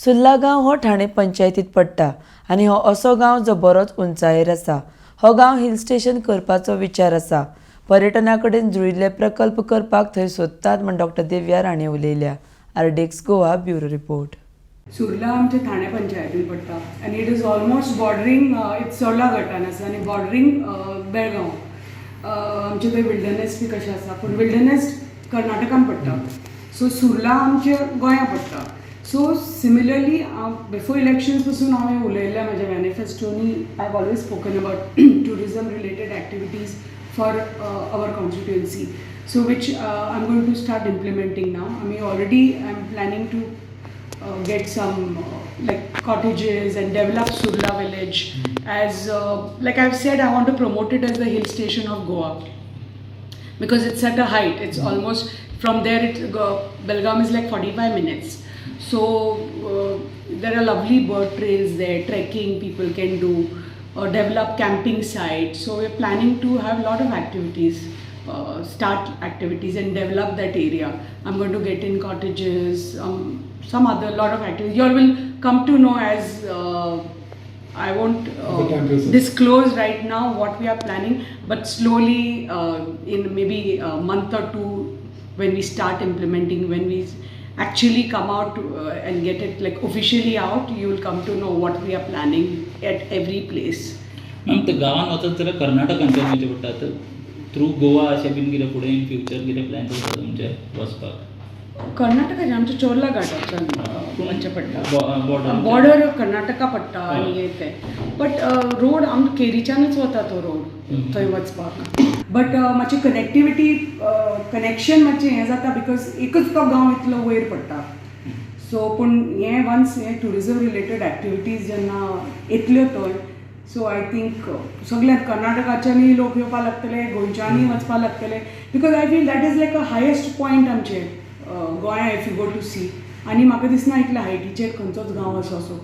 सुर्ला गांव हो ठाणे पंचायतीत पडटा आनी हो असो गांव जो बरोच उंचायेर आसा. हो गांव हिल स्टेशन करपाचो विचार आसा. पर्यटना कडेन जुळिल्ले प्रकल्प करपाक थंय सोदतात म्हण डॉ. देविया राणे उलयल्या. RDXGOA bureau report. सुर्ला आमच्या ठाणे पंचायतीन पडटा आनी it is almost bordering it's Sorla गटान आसा आनी बॉर्डरींग बेळगांव. आमचे थंय विल्डरनेस बी कशें आसा पूण विल्डरनेस कर्नाटकान पडटा. सो सुर्ला आमच्या गोंया पडटा. सो सिमिलरली बिफोर इलेक्शन्स पासून हांवें उलयल्लें म्हाज्या मॅनिफेस्टोनी I have always spoken about tourism related activities for our constituency. So which I'm going to start implementing now. I mean already I'm planning to get some like cottages and develop Surla village as like I've said, I want to promote it as the hill station of Goa because it's at a height. It's almost from there Belgaum is like 45 minutes. So there are lovely bird trails there, trekking people can do, develop camping sites. So we're planning to have a lot of activities. Start activities and develop that area. I'm going to get in cottages, some other lot of activities. You all will come to know as I won't disclose right now what we are planning, but slowly in maybe a month or two when we start implementing, when we actually come out and get it like officially out, you will come to know what we are planning at every place. Ma'am ते गावान वचत जाल्यार कर्नाटकांतल्यान वयचें पडटा through Goa अशें been कितें फुडें in future कितें plan आसा तुमचे वचपाक? कर्नाटकाचे आमच्या चोर्ला घाटाच्यान वचचें पडटा. बॉर्डर कर्नाटका पडटा आनी ते बट रोड आमकां केरीच्यानूच वता तो रोड थंय वचपाक. बट मातशें कनेक्टिविटी कनेक्शन मातशें हें जाता बिकॉज एकच तो गांव इतलो वयर पडटा. सो पूण हें वन्स हें टुरिजम रिलेटेड एक्टिविटीज जेन्ना येतल्यो थंय सो आय थिंक सगळ्यात कर्नाटकाच्यानूय लोक येवपा लागतले, गोंयच्यानूय वचपा लागतले because I feel that is like a highest point आमचे गोंया इफ यू गो टू सी. आनी म्हाका दिसना इतल्या हायटीचेर खंयचोच गांव आसा असो.